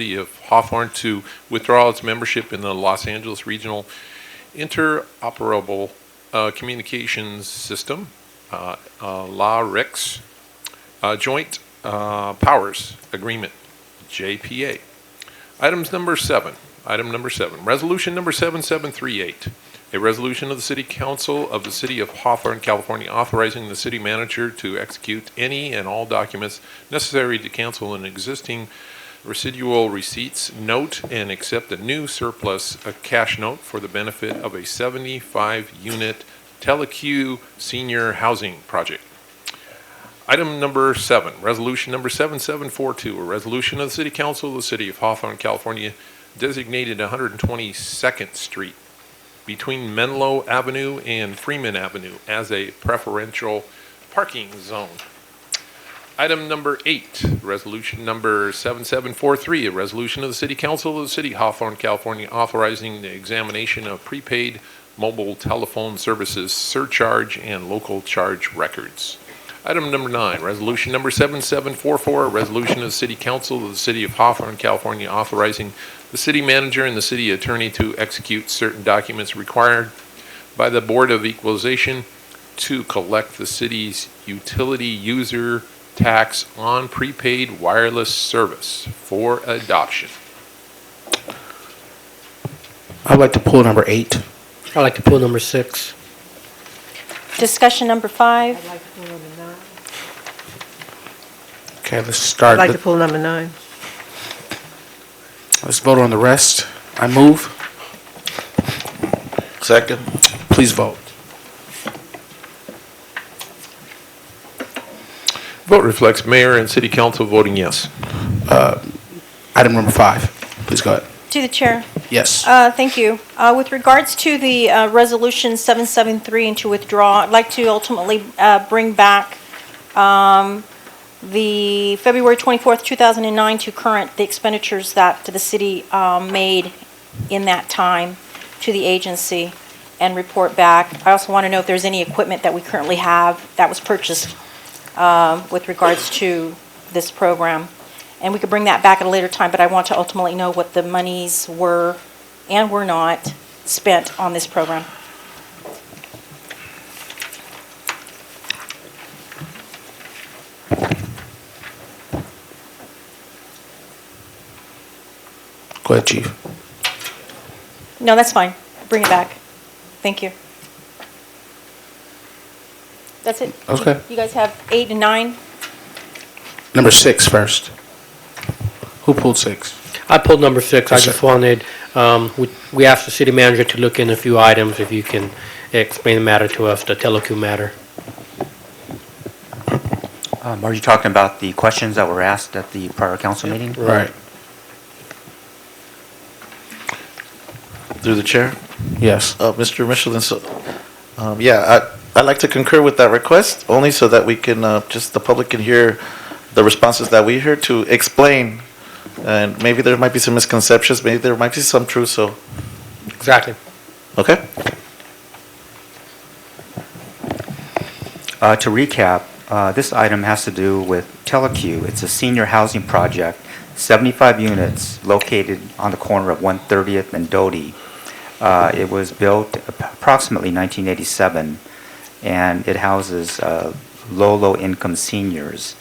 City of Hawthorne to withdraw its membership in the Los Angeles Regional Interoperable Communications System, LA-RICS, Joint Powers Agreement, JPA. Item number seven, resolution number 7738. A resolution of the City Council of the City of Hawthorne, California, authorizing the city manager to execute any and all documents necessary to cancel an existing residual receipts note and accept a new surplus cash note for the benefit of a 75-unit Teleq senior housing project. Item number 7, resolution number 7742, a resolution of the City Council of the City of Hawthorne, California, designated 122nd Street between Menlo Avenue and Freeman Avenue as a preferential parking zone. Item number 8, resolution number 7743, a resolution of the City Council of the City of Hawthorne, California, authorizing the examination of prepaid mobile telephone services surcharge and local charge records. Item number 9, resolution number 7744, a resolution of the City Council of the City of Hawthorne, California, authorizing the city manager and the city attorney to execute certain documents required by the Board of Equalization to collect the city's utility user tax on prepaid wireless service for adoption. I'd like to pull number 8. I'd like to pull number 6. Discussion number 5. I'd like to pull number 9. Okay, let's I'd start. like to pull number 9. Let's vote on the rest. I move. Second. Please vote. Vote reflects mayor and city council voting yes. Item number 5. Please go ahead. To the chair. Yes. Thank you. With regards to the resolution 773 and to withdraw, I'd like to ultimately bring back the February 24th, 2009 to current, the expenditures that the city made in that time to the agency and report back. I also want to know if there's any equipment that we currently have that was purchased with regards to this program. And we could bring that back at a later time, but I want to ultimately know what the monies were and were not spent on this program. Go ahead, Chief. No, that's fine. Bring it back. Thank you. That's it? Okay. You guys have 8 and 9? Number 6 first. Who pulled 6? I pulled number 6. I Yes, just sir. wanted, we asked the city manager to look in a few items, if you can explain the matter to us, the Teleq matter. Are you talking about the questions that were asked at the prior council meeting? Right. Through the chair. Yes. Mr. Michelin, so, I'd like to concur with that request, only so that we can, just the public can hear the responses that we heard to explain. And maybe there might be some misconceptions, maybe there might be some truth, so, Exactly. okay? To recap, this item has to do with Teleq. It's a senior housing project, 75 units located on the corner of 130th and Doty. It was built approximately 1987, and it houses low-income seniors.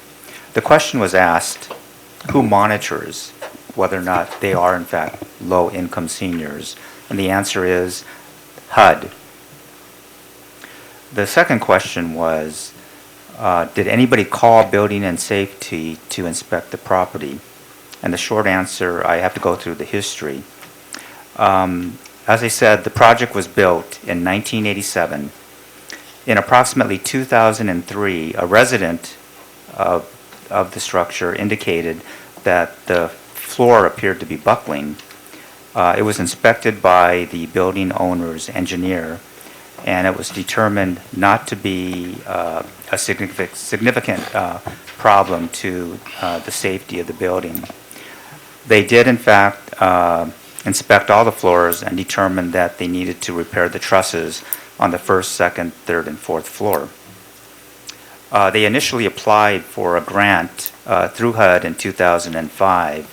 The question was asked, who monitors whether or not they are in fact low-income seniors? And the answer is HUD. The second question was, did anybody call Building and Safety to inspect the property? And the short answer, I have to go through the history. As I said, the project was built in 1987. In approximately 2003, a resident of the structure indicated that the floor appeared to be buckling. It was inspected by the building owner's engineer, and it was determined not to be a significant problem to the safety of the building. They did, in fact, inspect all the floors and determined that they needed to repair the trusses on the first, second, third, and fourth floor. They initially applied for a grant through HUD in 2005.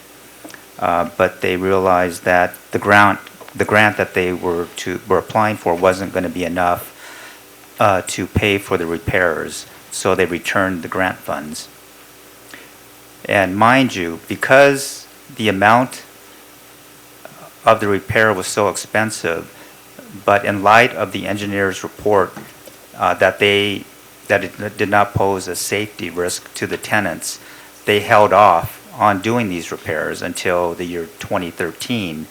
but they realized that the grant that they were applying for wasn't going to be enough to pay for the repairs, so they returned the grant funds. And mind you, because the amount of the repair was so expensive, but in light of the engineer's report that it did not pose a safety risk to the tenants, they held off on doing these repairs until the year 2013,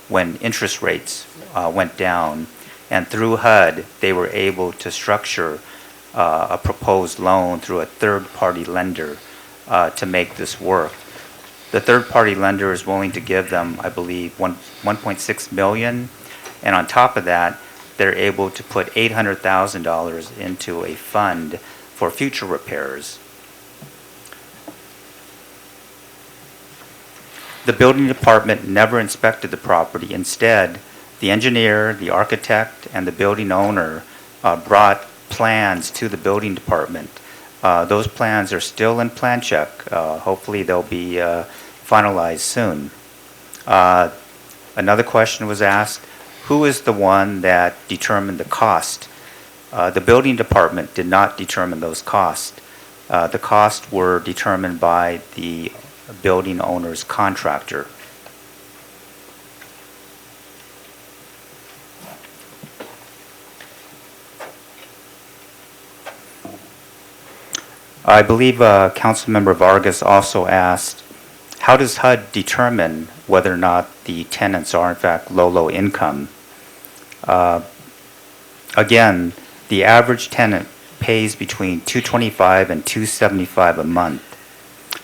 when interest rates went down, and through HUD they were able to structure a proposed loan through a third-party lender to make this work. The third-party lender is willing to give them, I believe, 1.6 million, and on top of that, they're able to put $800,000 into a fund for future repairs. The building department never inspected the property. Instead, the engineer, the architect, and the building owner brought plans to the building department. Those plans are still in plan check. Hopefully they'll be finalized soon. Another question was asked, who is the one that determined the cost? The building department did not determine those costs. The costs were determined by the building owner's contractor. I believe Councilmember Vargas also asked, how does HUD determine whether or not the tenants are in fact low income? Again, the average tenant pays between $225 and $275 a month.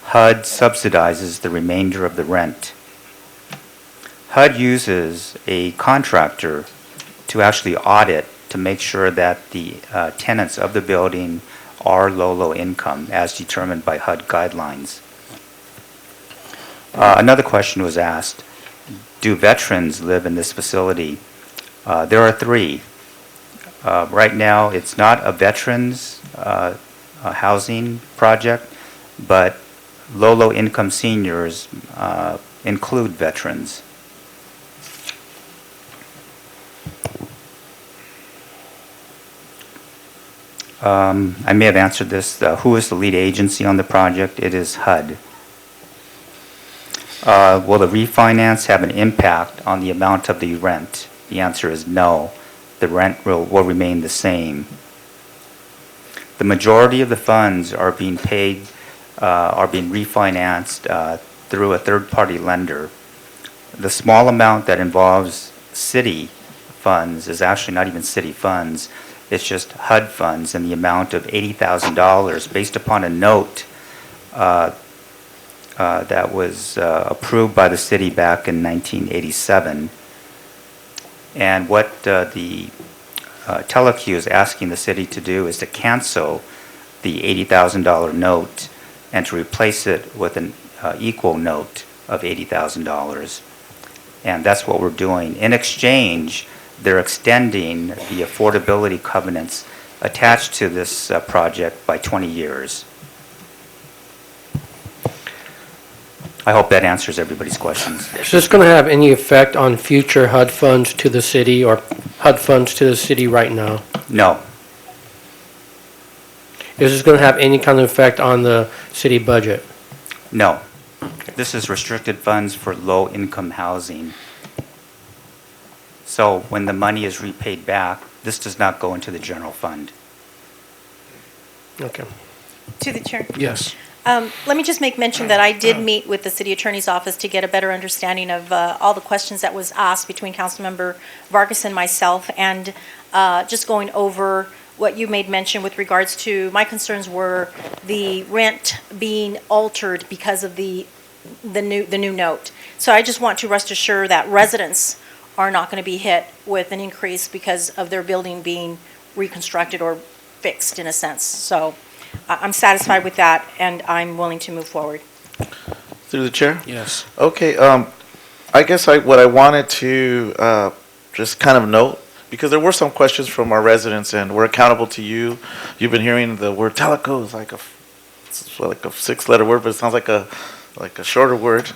HUD subsidizes the remainder of the rent. HUD uses a contractor to actually audit to make sure that the tenants of the building are low income as determined by HUD guidelines. Another question was asked, do veterans live in this facility? There are 3. Right now, it's not a veterans housing project, but low income seniors include veterans. I may have answered this. Who is the lead agency on the project? It is HUD. Will the refinance have an impact on the amount of the rent? The answer is no. The rent will remain the same. The majority of the funds are being refinanced through a third-party lender. The small amount that involves city funds is actually not even city funds. It's just HUD funds in the amount of $80,000 based upon a note that was approved by the city back in 1987. And what the Teleq is asking the city to do is to cancel the $80,000 note and to replace it with an equal note of $80,000. And that's what we're doing. In exchange, they're extending the affordability covenants attached to this project by 20 years. I hope that answers everybody's questions. Is this going to have any effect on future HUD funds to the city or HUD funds to the city right now? No, Is this going to have any kind of effect on the city budget? no. This is restricted funds for low-income housing. So when the money is repaid back, this does not go into the general fund. Okay. To the chair. Yes. Let me just make mention that I did meet with the city attorney's office to get a better understanding of all the questions that was asked between Councilmember Vargas and myself, and just going over what you made mention with regards to, my concerns were the rent being altered because of the new note. So I just want to rest assured that residents are not going to be hit with an increase because of their building being reconstructed or fixed in a sense. So I'm satisfied with that, and I'm willing to move forward. Through the chair? Yes. Okay, I guess what I wanted to just kind of note, because there were some questions from our residents, and we're accountable to you. You've been hearing the word teleco is like a 6-letter word, but it sounds like a shorter word.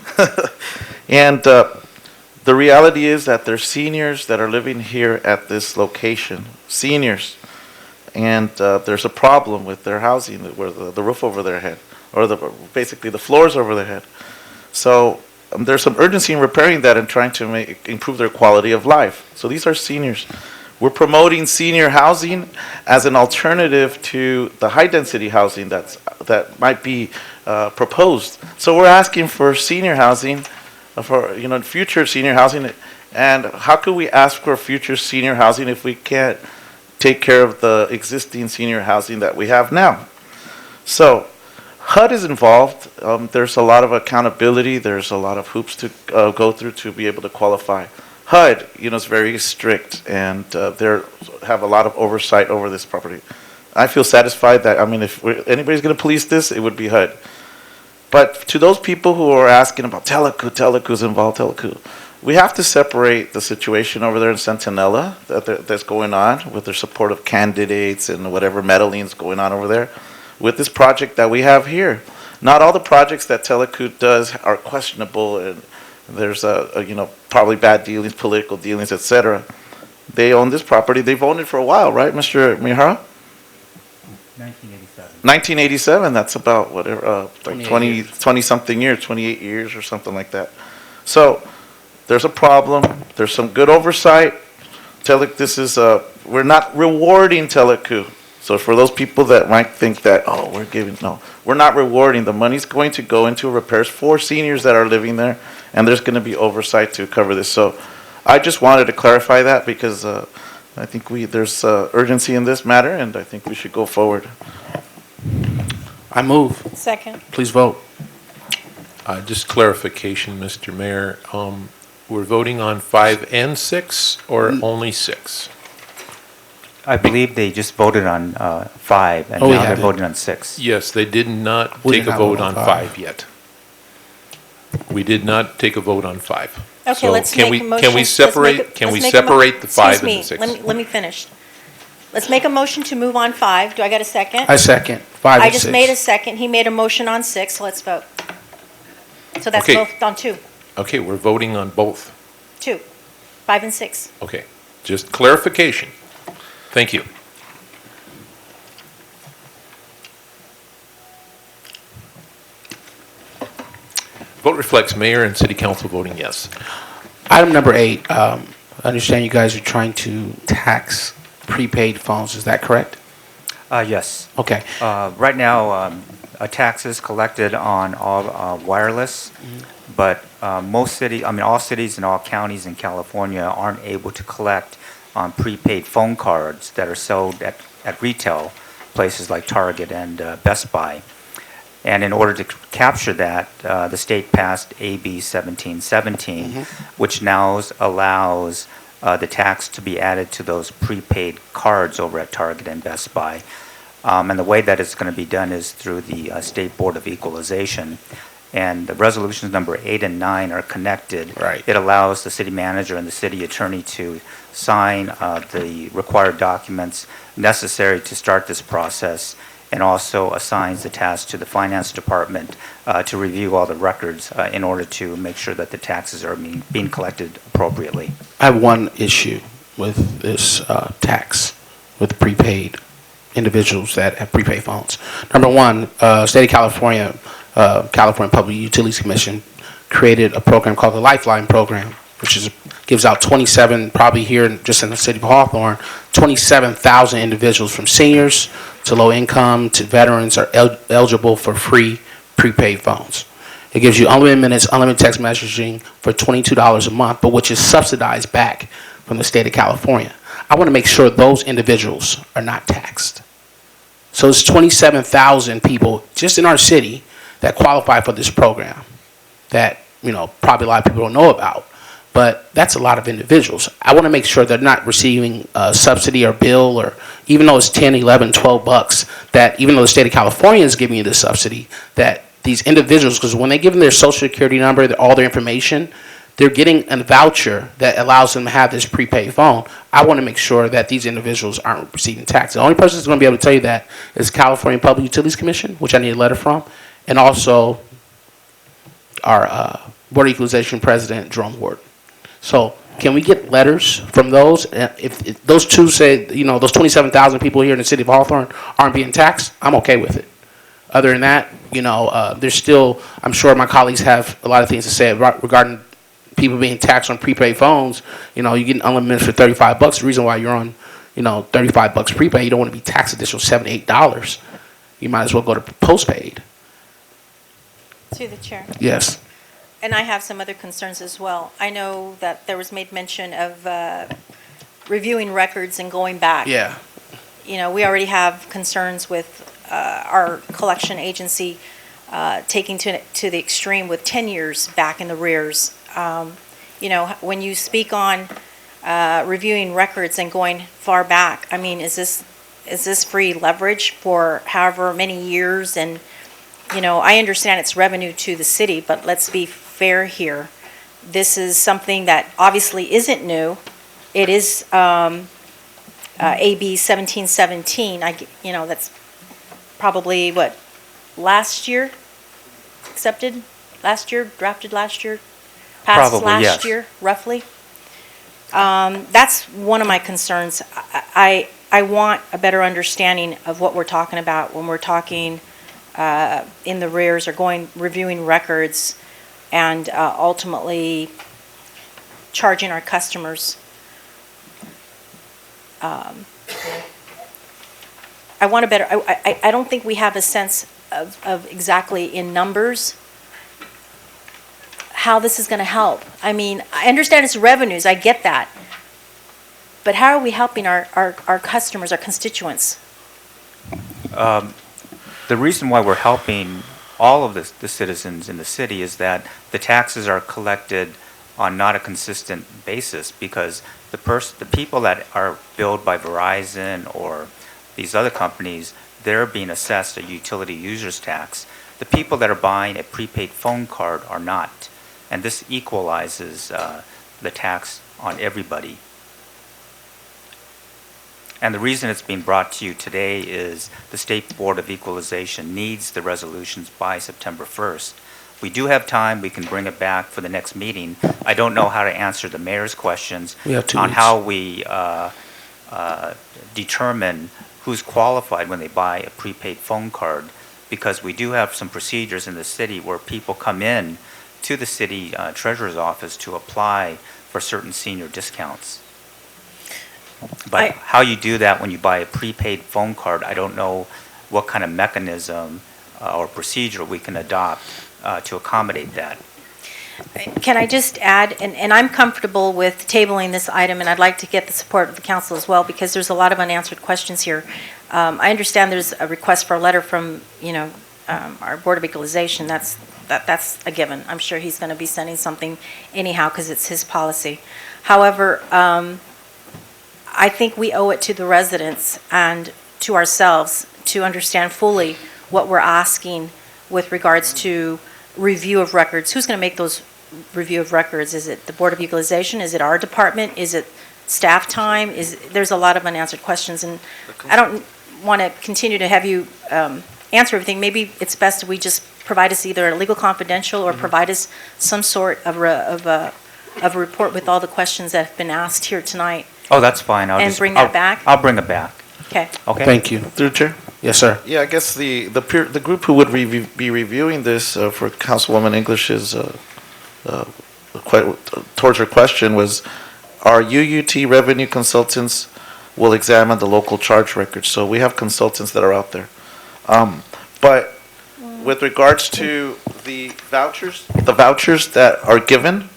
And the reality is that there's seniors that are living here at this location, seniors, and there's a problem with their housing, where the roof over their head, or basically the floors over their head. So there's some urgency in repairing that and trying to improve their quality of life. So these are seniors. We're promoting senior housing as an alternative to the high-density housing that might be proposed. So we're asking for senior housing, for future senior housing. And how could we ask for future senior housing if we can't take care of the existing senior housing that we have now? So HUD is involved. There's a lot of accountability. There's a lot of hoops to go through to be able to qualify. HUD, is very strict, and they have a lot of oversight over this property. I feel satisfied that, if anybody's going to police this, it would be HUD. But to those people who are asking about Telecu's involved, Telecu, we have to separate the situation over there in Centinela that's going on with their support of candidates and whatever meddling's going on over there with this project that we have here. Not all the projects that Telecu does are questionable, and there's probably bad dealings, political dealings, etc. They own this property. They've owned it for a while, right, Mr. Mihara? 1987. 1987. That's about whatever, like 20 something years, 28 years or something like that. So there's a problem. There's some good oversight. We're not rewarding Telecu. So for those people that might think that, we're not rewarding. The money's going to go into repairs for seniors that are living there, and there's going to be oversight to cover this. So I just wanted to clarify that because I think there's urgency in this matter, and I think we should go forward. I move. Second. Please vote. Just clarification, Mr. Mayor. We're voting on 5 and 6 or only 6? I believe they just voted on 5, and Oh, we now they're have it. voting on 6. Yes, they did not We take did a not vote vote on on 5 yet. We did not take a vote on 5. Okay, So let's can make we- a motion. Can we Let's make separate, a- can let's we make a mo- separate the 5 and the Excuse 6? me, let me finish. Let's make a motion to move on 5. Do I got a second? I second. 5 I and just 6. made a second. He made a motion on 6. Let's vote. So that's Okay. both on 2. Okay, we're voting on both. 2. 5 and 6. Okay, just clarification. Thank you. Vote reflects mayor and city council voting yes. Item number 8, I understand you guys are trying to tax prepaid phones. Is that correct? Yes. Okay. Right now, a tax is collected on all wireless, but all cities and all counties in California aren't able to collect on prepaid phone cards that are sold at retail places like Target and Best Buy. And in order to capture that, the state passed AB 1717, which now allows the tax to be added to those prepaid cards over at Target and Best Buy. And the way that it's going to be done is through the State Board of Equalization. And the resolutions number 8 and 9 are connected. Right. It allows the city manager and the city attorney to sign the required documents necessary to start this process, and also assigns the task to the finance department to review all the records in order to make sure that the taxes are being collected appropriately. I have one issue with this tax with prepaid individuals that have prepaid phones. Number one, State of California, California Public Utilities Commission created a program called the Lifeline Program, which gives out 27, probably here just in the city of Hawthorne, 27,000 individuals from seniors to low income to veterans are eligible for free prepaid phones. It gives you unlimited minutes, unlimited text messaging for $22 a month, but which is subsidized back from the state of California. I want to make sure those individuals are not taxed. So it's 27,000 people just in our city that qualify for this program that, probably a lot of people don't know about. But that's a lot of individuals. I want to make sure they're not receiving a subsidy or bill, or even though it's 10, 11, 12 bucks, that even though the state of California is giving you the subsidy, that these individuals, because when they give them their social security number, all their information, they're getting a voucher that allows them to have this prepaid phone. I want to make sure that these individuals aren't receiving tax. The only person that's going to be able to tell you that is California Public Utilities Commission, which I need a letter from, and also our Board of Equalization President Drumward. So can we get letters from those? If those two say, those 27,000 people here in the city of Hawthorne aren't being taxed, I'm okay with it. Other than that, there's still, I'm sure my colleagues have a lot of things to say regarding people being taxed on prepaid phones. You're getting unlimited for $35. The reason why you're on, $35 prepaid, you don't want to be taxed additional $7, $8. You might as well go to postpaid. To the chair. Yes. And I have some other concerns as well. I know that there was made mention of reviewing records and going back. Yeah. We already have concerns with our collection agency taking to the extreme with 10 years back in the rears. When you speak on reviewing records and going far back, I mean, is this free leverage for however many years? And I understand it's revenue to the city, but let's be fair here. This is something that obviously isn't new. It is AB 1717. That's probably last year accepted, last year drafted, last year passed, Probably, last yes. year roughly. That's one of my concerns. I want a better understanding of what we're talking about when we're talking in the rears or reviewing records and ultimately charging our customers. I want a better, I don't think we have a sense of exactly in numbers how this is going to help. I mean, I understand it's revenues, I get that. But how are we helping our customers, our constituents? The reason why we're helping all of the citizens in the city is that the taxes are collected on not a consistent basis, because the people that are billed by Verizon or these other companies, they're being assessed a utility users tax. The people that are buying a prepaid phone card are not, and this equalizes the tax on everybody. And the reason it's being brought to you today is the State Board of Equalization needs the resolutions by September 1st. We do have time. We can bring it back for the next meeting. I don't know how to answer the mayor's questions We have 2 on weeks. how we determine who's qualified when they buy a prepaid phone card, because we do have some procedures in the city where people come in to the city treasurer's office to apply for certain senior discounts. But how you do that when you buy a prepaid phone card, I don't know what kind of mechanism or procedure we can adopt to accommodate that. Can I just add, and I'm comfortable with tabling this item, and I'd like to get the support of the council as well, because there's a lot of unanswered questions here. I understand there's a request for a letter from, our Board of Equalization. That's a given. I'm sure he's going to be sending something anyhow, because it's his policy. However, I think we owe it to the residents and to ourselves to understand fully what we're asking with regards to review of records. Who's going to make those review of records? Is it the Board of Equalization? Is it our department? Is it staff time? There's a lot of unanswered questions, and I don't want to continue to have you answer everything. Maybe it's best if we just provide us either a legal confidential or provide us some sort of a report with all the questions that have been asked here tonight. Oh, that's fine. And bring that back? I'll bring it back. Okay. Okay? Thank you. Through the chair? Yes, sir. Yeah, I guess the group who would be reviewing this for Councilwoman English's towards her question was, our UUT revenue consultants will examine the local charge records. So we have consultants that are out there. But with regards to the vouchers that are given,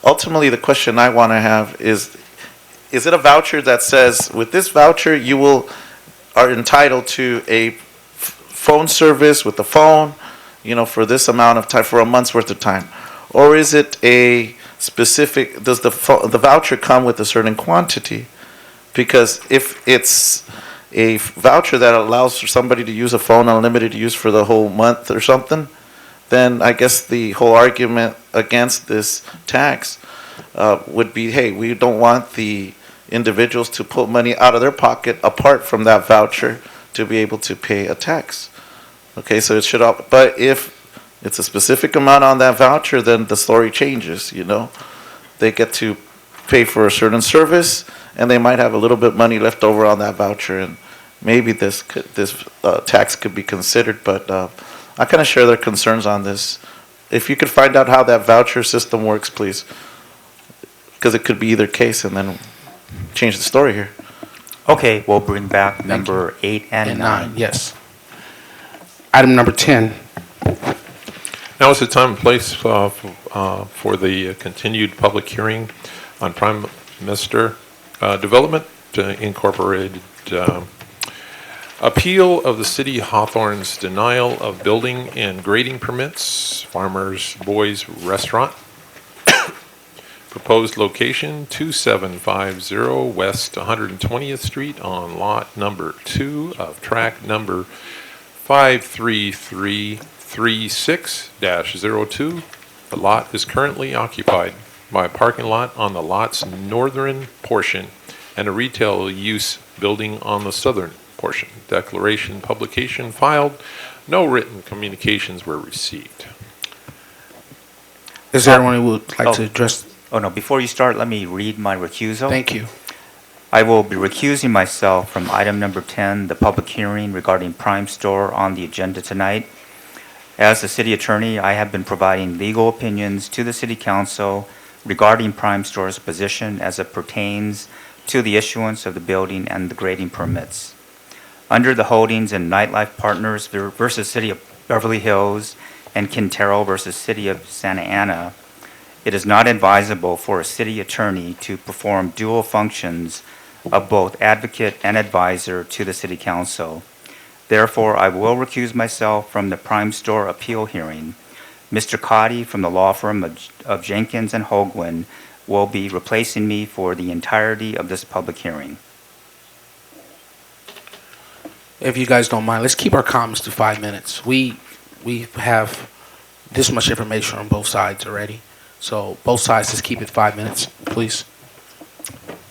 ultimately the question I want to have is it a voucher that says, with this voucher you are entitled to a phone service with the phone, for this amount of time, for a month's worth of time? Or is it a specific, does the voucher come with a certain quantity? Because if it's a voucher that allows for somebody to use a phone unlimited use for the whole month or something, then I guess the whole argument against this tax would be, hey, we don't want the individuals to put money out of their pocket apart from that voucher to be able to pay a tax. Okay, so it should, but if it's a specific amount on that voucher, then the story changes, you know? They get to pay for a certain service, and they might have a little bit money left over on that voucher, and maybe this tax could be considered, but I kind of share their concerns on this. If you could find out how that voucher system works, please, because it could be either case, and then change the story here. Okay, we'll bring back number 8 and 9. Yes. Item number 10. Now is the time and place for the continued public hearing on Prime Minister Development Incorporated appeal of the City Hawthorne's denial of building and grading permits, Farmers Boys Restaurant. Proposed location, 2750 West 120th Street on lot number 2 of tract number 53336-02. The lot is currently occupied by a parking lot on the lot's northern portion and a retail use building on the southern portion. Declaration publication filed. No written communications were received. Is there anyone who would like to address? Oh, no, before you start, let me read my recusal. Thank you. I will be recusing myself from item number 10, the public hearing regarding Prime Store on the agenda tonight. As the city attorney, I have been providing legal opinions to the city council regarding Prime Store's position as it pertains to the issuance of the building and the grading permits. Under the holdings in Nightlife Partners versus City of Beverly Hills and Quintero versus City of Santa Ana, it is not advisable for a city attorney to perform dual functions of both advocate and advisor to the city council. Therefore, I will recuse myself from the Prime Store appeal hearing. Mr. Cotty from the law firm of Jenkins and Holguin will be replacing me for the entirety of this public hearing. If you guys don't mind, let's keep our comments to 5 minutes. We have this much information on both sides already. So both sides, just keep it 5 minutes, please.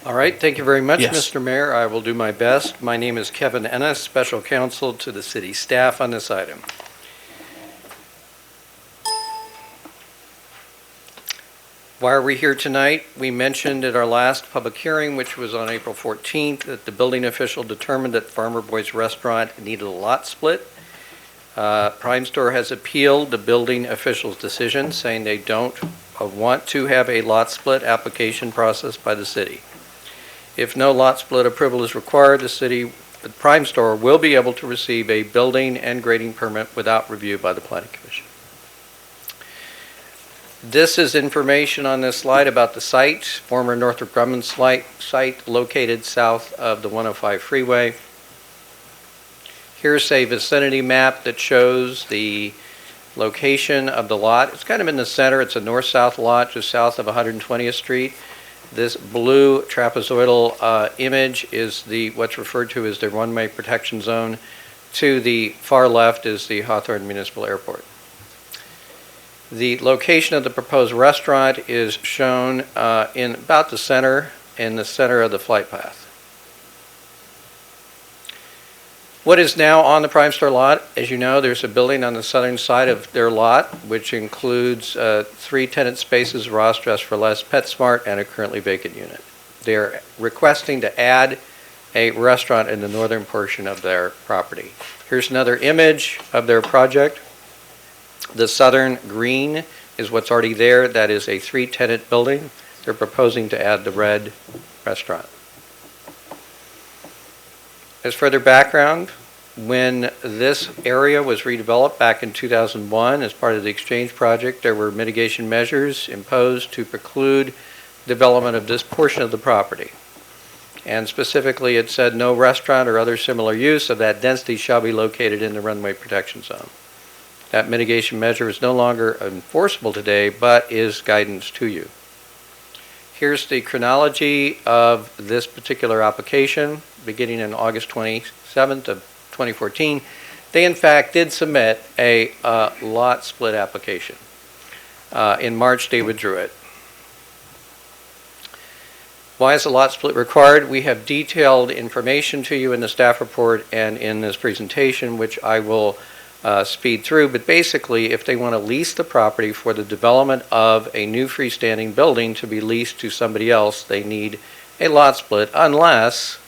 All right, thank you very much, Yes. Mr. Mayor. I will do my best. My name is Kevin Ennis, special counsel to the city staff on this item. Why are we here tonight? We mentioned at our last public hearing, which was on April 14th, that the building official determined that Farmer Boys Restaurant needed a lot split. Prime Store has appealed the building official's decision, saying they don't want to have a lot split application process by the city. If no lot split approval is required, the Prime Store will be able to receive a building and grading permit without review by the Planning Commission. This is information on this slide about the site, former Northrop Grumman site located south of the 105 freeway. Here's a vicinity map that shows the location of the lot. It's kind of in the center. It's a north-south lot just south of 120th Street. This blue trapezoidal image is what's referred to as the runway protection zone. To the far left is the Hawthorne Municipal Airport. The location of the proposed restaurant is shown in about the center, in the center of the flight path. What is now on the Prime Store lot? As you know, there's a building on the southern side of their lot, which includes 3 tenant spaces, Ross Dress for Less, PetSmart, and a currently vacant unit. They're requesting to add a restaurant in the northern portion of their property. Here's another image of their project. The southern green is what's already there. That is a 3-tenant building. They're proposing to add the red restaurant. As further background, when this area was redeveloped back in 2001 as part of the Exchange Project, there were mitigation measures imposed to preclude development of this portion of the property. And specifically, it said no restaurant or other similar use of that density shall be located in the runway protection zone. That mitigation measure is no longer enforceable today, but is guidance to you. Here's the chronology of this particular application, beginning in August 27th of 2014. They, in fact, did submit a lot split application. In March, they withdrew it. Why is a lot split required? We have detailed information to you in the staff report and in this presentation, which I will speed through, but basically, if they want to lease the property for the development of a new freestanding building to be leased to somebody else, they need a lot split unless,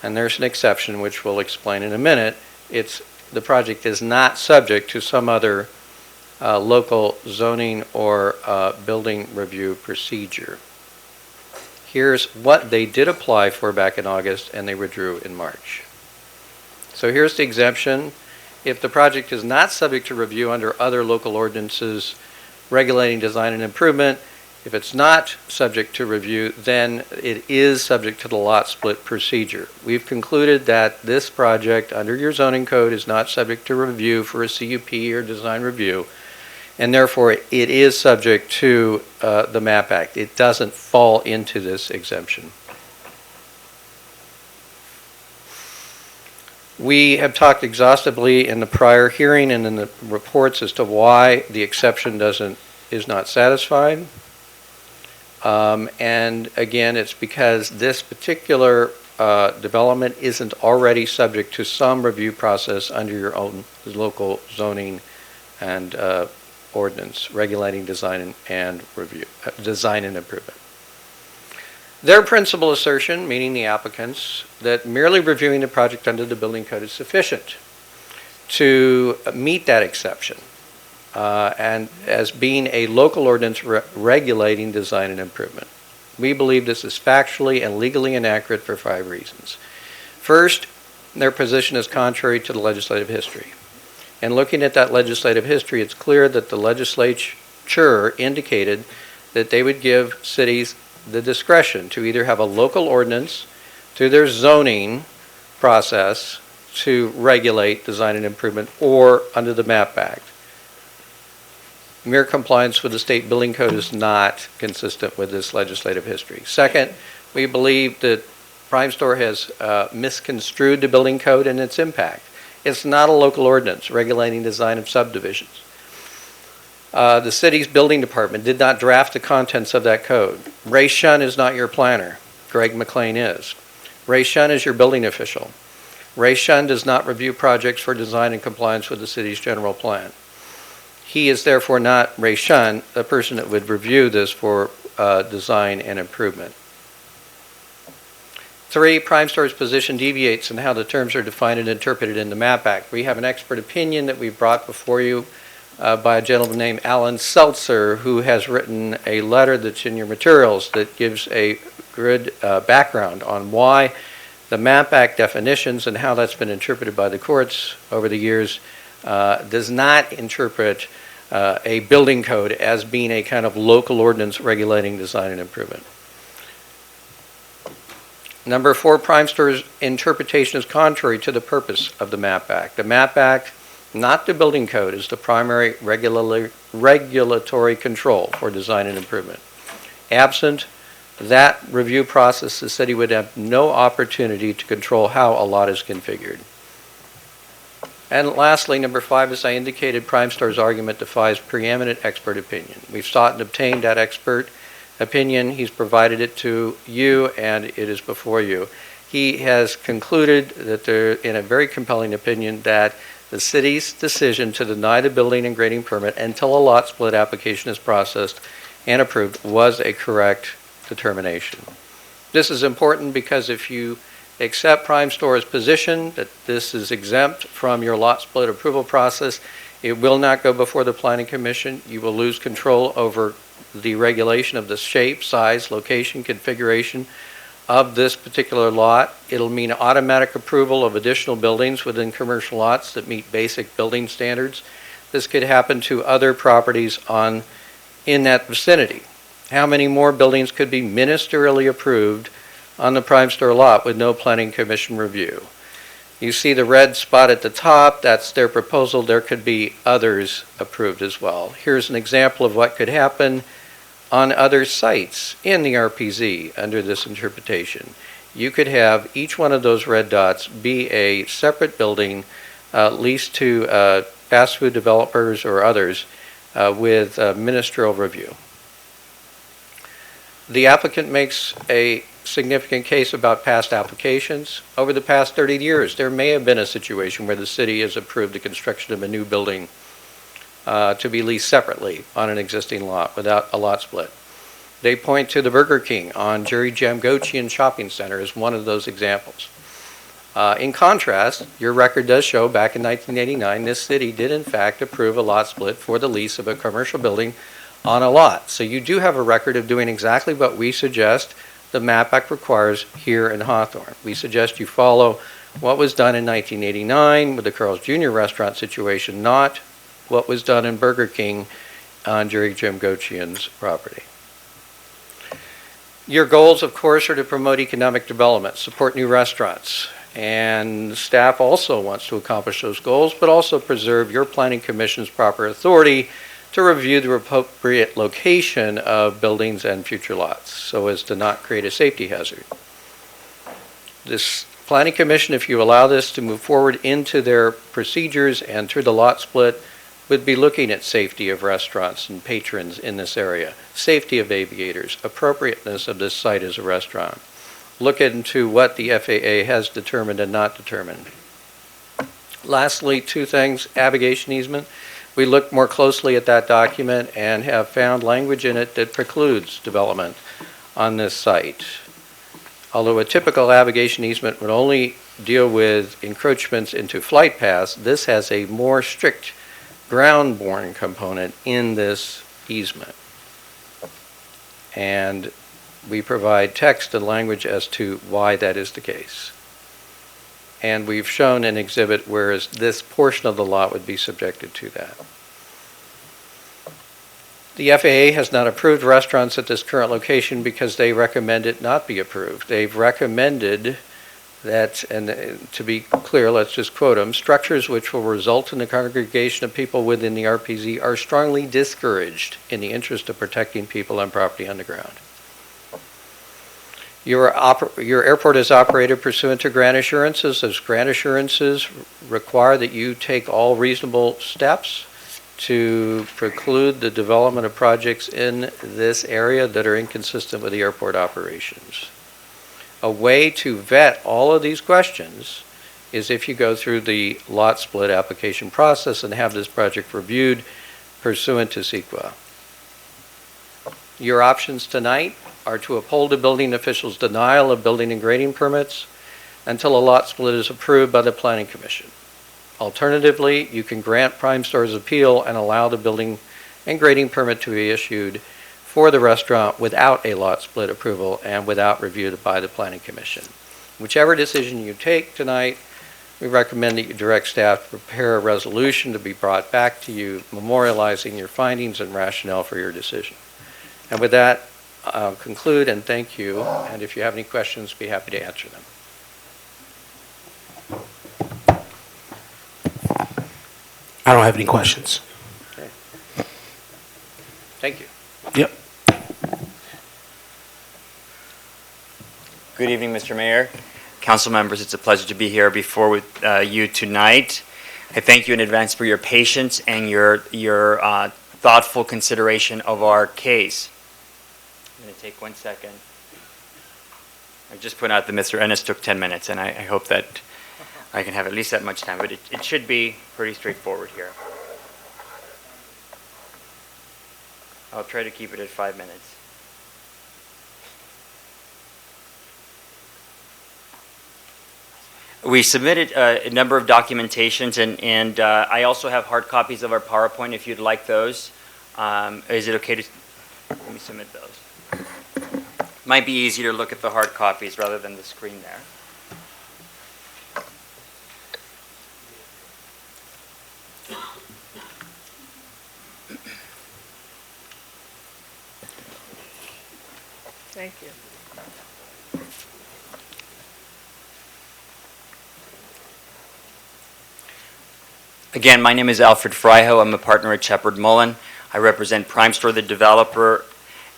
and there's an exception which we'll explain in a minute, the project is not subject to some other local zoning or building review procedure. Here's what they did apply for back in August and they withdrew in March. So here's the exemption. If the project is not subject to review under other local ordinances regulating design and improvement, if it's not subject to review, then it is subject to the lot split procedure. We've concluded that this project under your zoning code is not subject to review for a CUP or design review, and therefore it is subject to the MAP Act. It doesn't fall into this exemption. We have talked exhaustively in the prior hearing and in the reports as to why the exception is not satisfied. And again, it's because this particular development isn't already subject to some review process under your own local zoning and ordinance regulating design and review, design and improvement. Their principal assertion, meaning the applicants, that merely reviewing the project under the building code is sufficient to meet that exception. And as being a local ordinance regulating design and improvement. We believe this is factually and legally inaccurate for 5 reasons. First, their position is contrary to the legislative history. And looking at that legislative history, it's clear that the legislature indicated that they would give cities the discretion to either have a local ordinance through their zoning process to regulate design and improvement or under the MAP Act. Mere compliance with the state building code is not consistent with this legislative history. Second, we believe that Primestor has misconstrued the building code and its impact. It's not a local ordinance regulating design of subdivisions. The city's building department did not draft the contents of that code. Ray Shun is not your planner. Greg McLean is. Ray Shun is your building official. Ray Shun does not review projects for design and compliance with the city's general plan. He is therefore not, Ray Shun, the person that would review this for design and improvement. 3, Primestor's position deviates in how the terms are defined and interpreted in the MAP Act. We have an expert opinion that we've brought before you by a gentleman named Alan Seltzer, who has written a letter that's in your materials that gives a good background on why the MAP Act definitions and how that's been interpreted by the courts over the years does not interpret a building code as being a kind of local ordinance regulating design and improvement. Number 4, Primestor's interpretation is contrary to the purpose of the MAP Act. The MAP Act, not the building code, is the primary regulatory control for design and improvement. Absent that review process, the city would have no opportunity to control how a lot is configured. And lastly, number 5, as I indicated, Primestor's argument defies preeminent expert opinion. We've sought and obtained that expert opinion. He's provided it to you, and it is before you. He has concluded that in a very compelling opinion, that the city's decision to deny the building and grading permit until a lot split application is processed and approved was a correct determination. This is important because if you accept Primestor's position that this is exempt from your lot split approval process, it will not go before the Planning Commission. You will lose control over the regulation of the shape, size, location, configuration of this particular lot. It'll mean automatic approval of additional buildings within commercial lots that meet basic building standards. This could happen to other properties in that vicinity. How many more buildings could be ministerially approved on the Primestor lot with no Planning Commission review? You see the red spot at the top, that's their proposal. There could be others approved as well. Here's an example of what could happen on other sites in the RPZ under this interpretation. You could have each one of those red dots be a separate building leased to fast food developers or others with ministerial review. The applicant makes a significant case about past applications. Over the past 30 years, there may have been a situation where the city has approved the construction of a new building to be leased separately on an existing lot without a lot split. They point to the Burger King on Jerry Jamgochian Shopping Center as one of those examples. In contrast, your record does show back in 1989, this city did in fact approve a lot split for the lease of a commercial building on a lot. So you do have a record of doing exactly what we suggest the MAP Act requires here in Hawthorne. We suggest you follow what was done in 1989 with the Carl's Jr. restaurant situation, not what was done in Burger King on Jerry Jamgochian's property. Your goals, of course, are to promote economic development, support new restaurants, and staff also wants to accomplish those goals, but also preserve your Planning Commission's proper authority to review the appropriate location of buildings and future lots so as to not create a safety hazard. This Planning Commission, if you allow this to move forward into their procedures and through the lot split, would be looking at safety of restaurants and patrons in this area, safety of aviators, appropriateness of this site as a restaurant. Look into what the FAA has determined and not determined. Lastly, two things, abrogation easement. We looked more closely at that document and have found language in it that precludes development on this site. Although a typical abrogation easement would only deal with encroachments into flight paths, this has a more strict ground-borne component in this easement. And we provide text and language as to why that is the case. And we've shown an exhibit where this portion of the lot would be subjected to that. The FAA has not approved restaurants at this current location because they recommend it not be approved. They've recommended that, and to be clear, let's just quote them, structures which will result in the congregation of people within the RPZ are strongly discouraged in the interest of protecting people and property on the ground. Your airport is operated pursuant to grant assurances. Those grant assurances require that you take all reasonable steps to preclude the development of projects in this area that are inconsistent with the airport operations. A way to vet all of these questions is if you go through the lot split application process and have this project reviewed pursuant to CEQA. Your options tonight are to uphold the building official's denial of building and grading permits until a lot split is approved by the Planning Commission. Alternatively, you can grant Primestore's appeal and allow the building and grading permit to be issued for the restaurant without a lot split approval and without review by the Planning Commission. Whichever decision you take tonight, we recommend that you direct staff to prepare a resolution to be brought back to you, memorializing your findings and rationale for your decision. And with that, I'll conclude and thank you. And if you have any questions, be happy to answer them. I don't have any questions. Thank you. Yep. Good evening, Mr. Mayor. Council members, it's a pleasure to be here before with you tonight. I thank you in advance for your patience and your thoughtful consideration of our case. I'm going to take 1 second. I just put out that Mr. Ennis took 10 minutes, and I hope that I can have at least that much time, but it should be pretty straightforward here. I'll try to keep it at 5 minutes. We submitted a number of documentations, and I also have hard copies of our PowerPoint if you'd like those. Is it okay to let me submit those? Might be easier to look at the hard copies rather than the screen there. Thank you. Again, my name is Alfred Fryho. I'm a partner at Shepard Mullen. I represent Primestore, the developer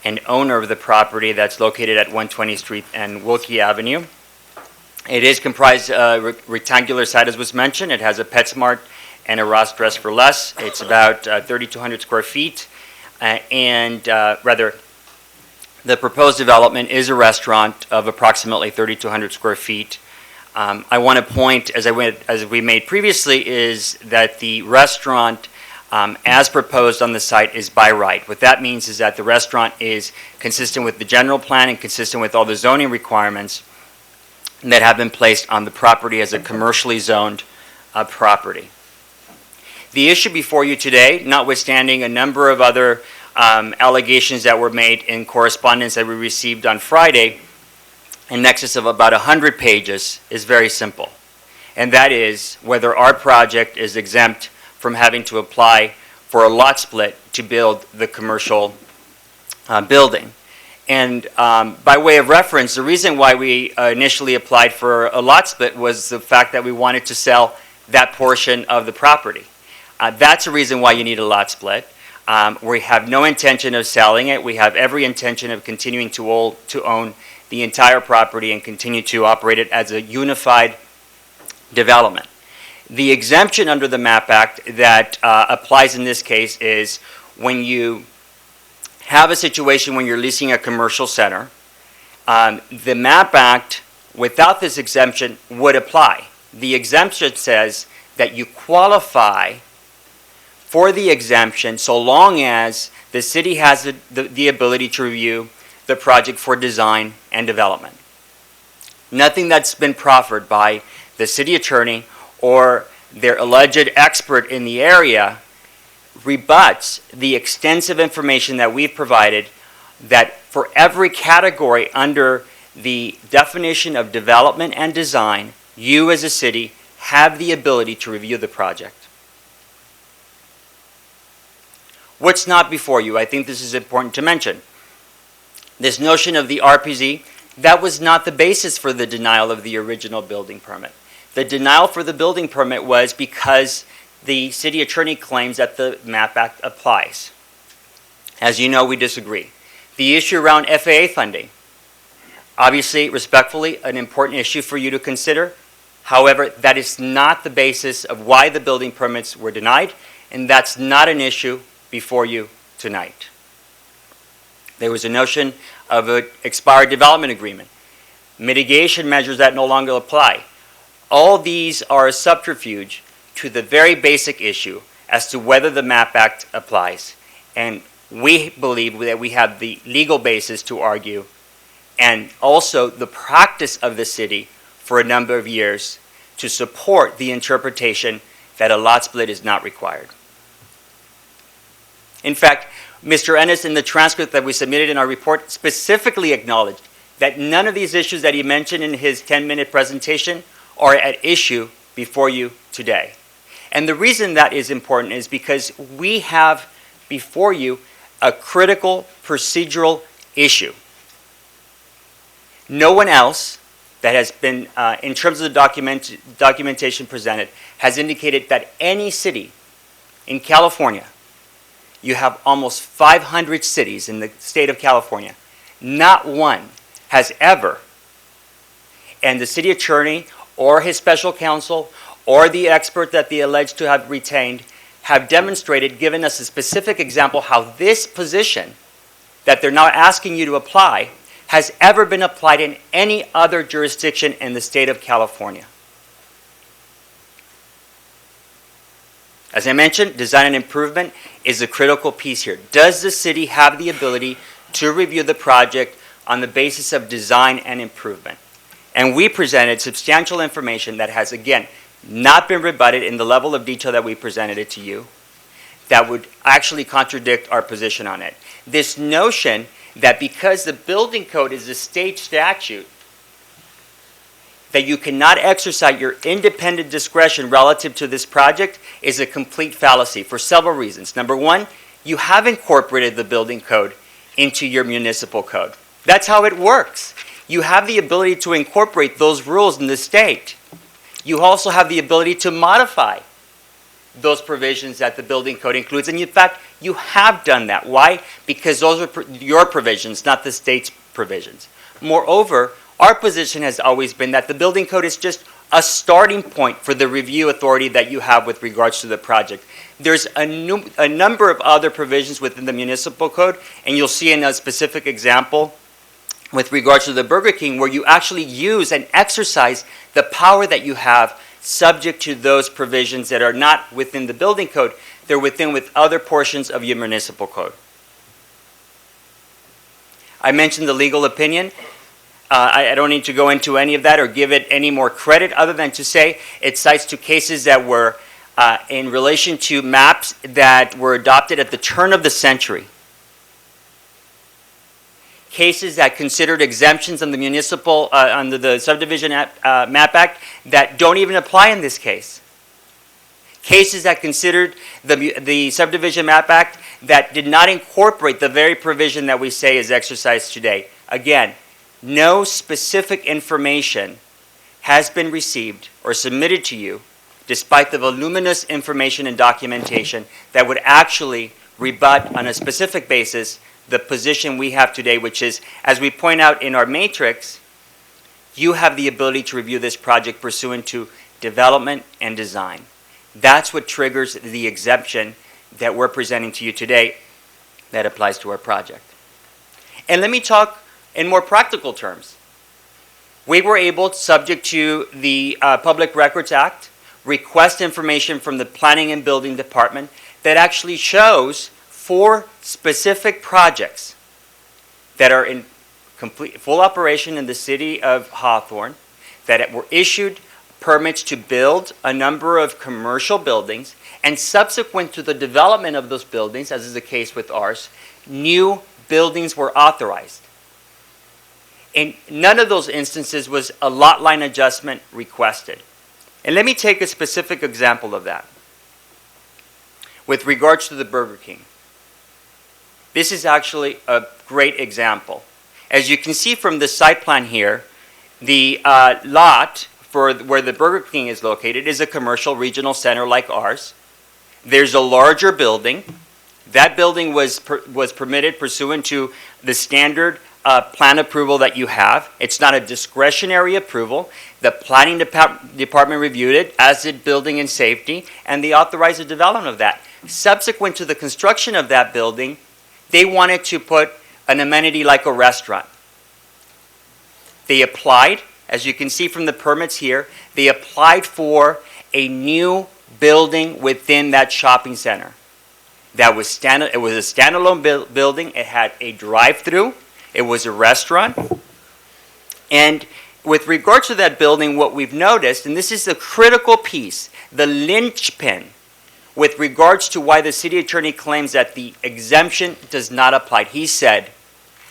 and owner of the property that's located at 120th Street and Wilkie Avenue. It is comprised rectangular site, as was mentioned. It has a PetSmart and a Ross Dress for Less. It's about 3,200 square feet, The proposed development is a restaurant of approximately 3,200 square feet. I want to point, as we made previously, is that the restaurant, as proposed on the site, is by right. What that means is that the restaurant is consistent with the general plan and consistent with all the zoning requirements that have been placed on the property as a commercially zoned property. The issue before you today, notwithstanding a number of other allegations that were made in correspondence that we received on Friday, in excess of about 100 pages, is very simple. And that is whether our project is exempt from having to apply for a lot split to build the commercial building. And by way of reference, the reason why we initially applied for a lot split was the fact that we wanted to sell that portion of the property. That's the reason why you need a lot split. We have no intention of selling it. We have every intention of continuing to own the entire property and continue to operate it as a unified development. The exemption under the MAP Act that applies in this case is when you have a situation when you're leasing a commercial center, the MAP Act, without this exemption, would apply. The exemption says that you qualify for the exemption so long as the city has the ability to review the project for design and development. Nothing that's been proffered by the city attorney or their alleged expert in the area rebuts the extensive information that we've provided that for every category under the definition of development and design, you as a city have the ability to review the project. What's not before you? I think this is important to mention. This notion of the RPZ, that was not the basis for the denial of the original building permit. The denial for the building permit was because the city attorney claims that the MAP Act applies. As you know, we disagree. The issue around FAA funding, obviously, respectfully, an important issue for you to consider. However, that is not the basis of why the building permits were denied, and that's not an issue before you tonight. There was a notion of an expired development agreement, mitigation measures that no longer apply. All these are a subterfuge to the very basic issue as to whether the MAP Act applies. And we believe that we have the legal basis to argue and also the practice of the city for a number of years to support the interpretation that a lot split is not required. In fact, Mr. Ennis, in the transcript that we submitted in our report, specifically acknowledged that none of these issues that he mentioned in his 10-minute presentation are at issue before you today. And the reason that is important is because we have before you a critical procedural issue. No one else that has been, in terms of the documentation presented, has indicated that any city in California, you have almost 500 cities in the state of California, not one has ever, and the city attorney or his special counsel or the expert that they allege to have retained have demonstrated, given us a specific example, how this position that they're now asking you to apply has ever been applied in any other jurisdiction in the state of California. As I mentioned, design and improvement is a critical piece here. Does the city have the ability to review the project on the basis of design and improvement? And we presented substantial information that has, again, not been rebutted in the level of detail that we presented it to you that would actually contradict our position on it. This notion that because the building code is a state statute, that you cannot exercise your independent discretion relative to this project is a complete fallacy for several reasons. Number one, you have incorporated the building code into your municipal code. That's how it works. You have the ability to incorporate those rules in the state. You also have the ability to modify those provisions that the building code includes. And in fact, you have done that. Why? Because those are your provisions, not the state's provisions. Moreover, our position has always been that the building code is just a starting point for the review authority that you have with regards to the project. There's a number of other provisions within the municipal code, and you'll see in a specific example with regards to the Burger King, where you actually use and exercise the power that you have subject to those provisions that are not within the building code. They're within with other portions of your municipal code. I mentioned the legal opinion. I don't need to go into any of that or give it any more credit other than to say it cites to cases that were in relation to maps that were adopted at the turn of the century. Cases that considered exemptions on the municipal, under the Subdivision Map Act that don't even apply in this case. Cases that considered the Subdivision Map Act that did not incorporate the very provision that we say is exercised today. Again, no specific information has been received or submitted to you, despite the voluminous information and documentation that would actually rebut on a specific basis the position we have today, which is, as we point out in our matrix, you have the ability to review this project pursuant to development and design. That's what triggers the exemption that we're presenting to you today that applies to our project. And let me talk in more practical terms. We were able, subject to the Public Records Act, request information from the Planning and Building Department that actually shows 4 specific projects that are in full operation in the city of Hawthorne, that were issued permits to build a number of commercial buildings, and subsequent to the development of those buildings, as is the case with ours, new buildings were authorized. In none of those instances was a lot line adjustment requested. And let me take a specific example of that. With regards to the Burger King, this is actually a great example. As you can see from the site plan here, the lot for where the Burger King is located is a commercial regional center like ours. There's a larger building. That building was permitted pursuant to the standard plan approval that you have. It's not a discretionary approval. The planning department reviewed it, as did building and safety, and they authorized the development of that. Subsequent to the construction of that building, they wanted to put an amenity like a restaurant. They applied, as you can see from the permits here, they applied for a new building within that shopping center. It was a standalone building. It had a drive-through. It was a restaurant. And with regard to that building, what we've noticed, and this is the critical piece, the linchpin, with regards to why the city attorney claims that the exemption does not apply. He said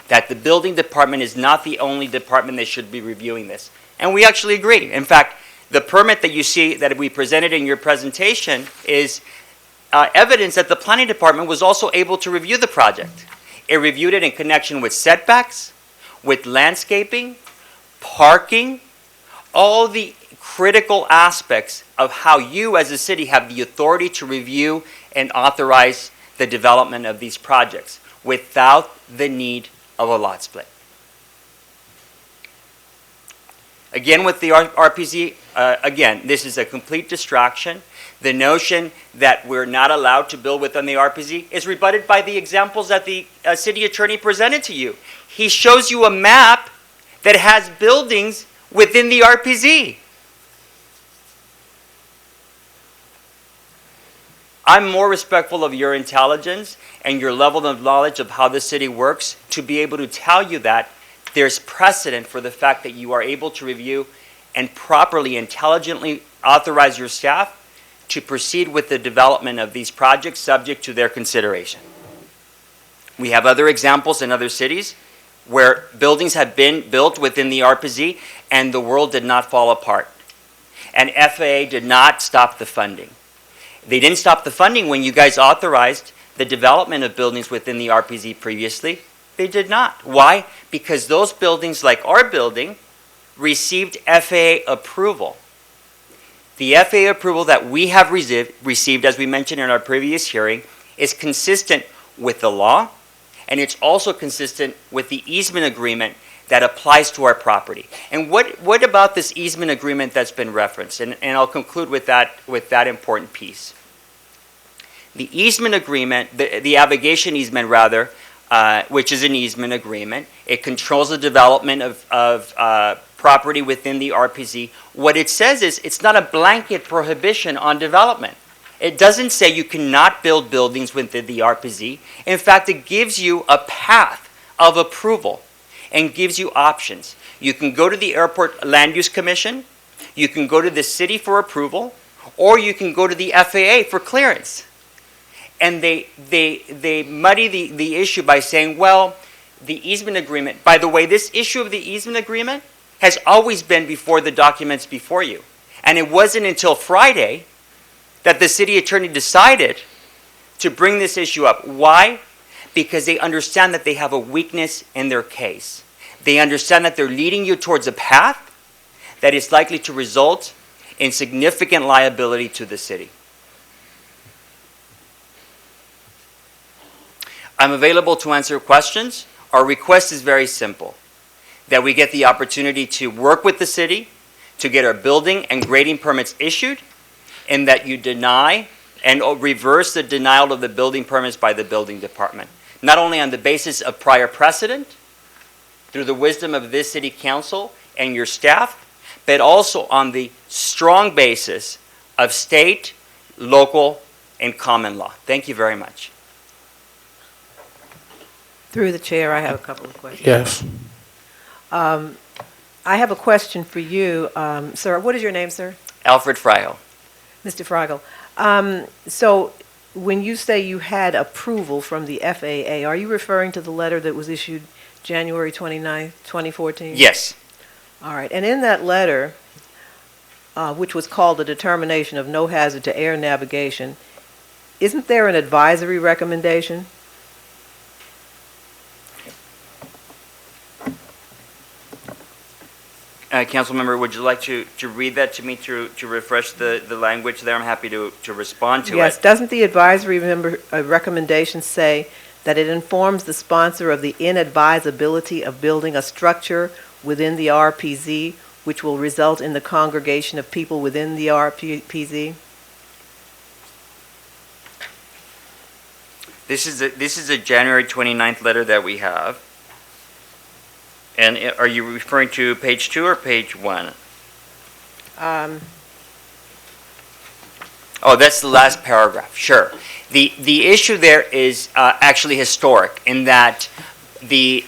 that the building department is not the only department that should be reviewing this. And we actually agree. In fact, the permit that you see that we presented in your presentation is evidence that the planning department was also able to review the project. It reviewed it in connection with setbacks, with landscaping, parking, all the critical aspects of how you as a city have the authority to review and authorize the development of these projects without the need of a lot split. Again, with the RPZ, again, this is a complete distraction. The notion that we're not allowed to build within the RPZ is rebutted by the examples that the city attorney presented to you. He shows you a map that has buildings within the RPZ. I'm more respectful of your intelligence and your level of knowledge of how the city works to be able to tell you that there's precedent for the fact that you are able to review and properly, intelligently authorize your staff to proceed with the development of these projects subject to their consideration. We have other examples in other cities where buildings have been built within the RPZ and the world did not fall apart. And FAA did not stop the funding. They didn't stop the funding when you guys authorized the development of buildings within the RPZ previously. They did not. Why? Because those buildings, like our building, received FAA approval. The FAA approval that we have received, as we mentioned in our previous hearing, is consistent with the law and it's also consistent with the easement agreement that applies to our property. And what about this easement agreement that's been referenced? And I'll conclude with that important piece. The easement agreement, the avigation easement rather, which is an easement agreement, it controls the development of property within the RPZ. What it says is it's not a blanket prohibition on development. It doesn't say you cannot build buildings within the RPZ. In fact, it gives you a path of approval and gives you options. You can go to the Airport Land Use Commission, you can go to the city for approval, or you can go to the FAA for clearance. And they muddy the issue by saying, well, the easement agreement, by the way, this issue of the easement agreement has always been before the documents before you. And it wasn't until Friday that the city attorney decided to bring this issue up. Why? Because they understand that they have a weakness in their case. They understand that they're leading you towards a path that is likely to result in significant liability to the city. I'm available to answer questions. Our request is very simple, that we get the opportunity to work with the city to get our building and grading permits issued, and that you deny and reverse the denial of the building permits by the building department. Not only on the basis of prior precedent, through the wisdom of this city council and your staff, but also on the strong basis of state, local, and common law. Thank you very much. Through the chair, I have a couple of questions. Yes. I have a question for you, sir. What is your name, sir? Alfred Fryo. Mr. Fragel. So when you say you had approval from the FAA, are you referring to the letter that was issued January 29th, 2014? Yes. All right. And in that letter, which was called the Determination of No Hazard to Air Navigation, isn't there an advisory recommendation? Council member, would you like to read that to me to refresh the language there? I'm happy to respond to Yes. it. Doesn't the advisory recommendation say that it informs the sponsor of the inadvisability of building a structure within the RPZ which will result in the congregation of people within the RPZ? This is a January 29th letter that we have. And are you referring to page 2 or page 1? Oh, that's the last paragraph. Sure. The issue there is actually historic in that the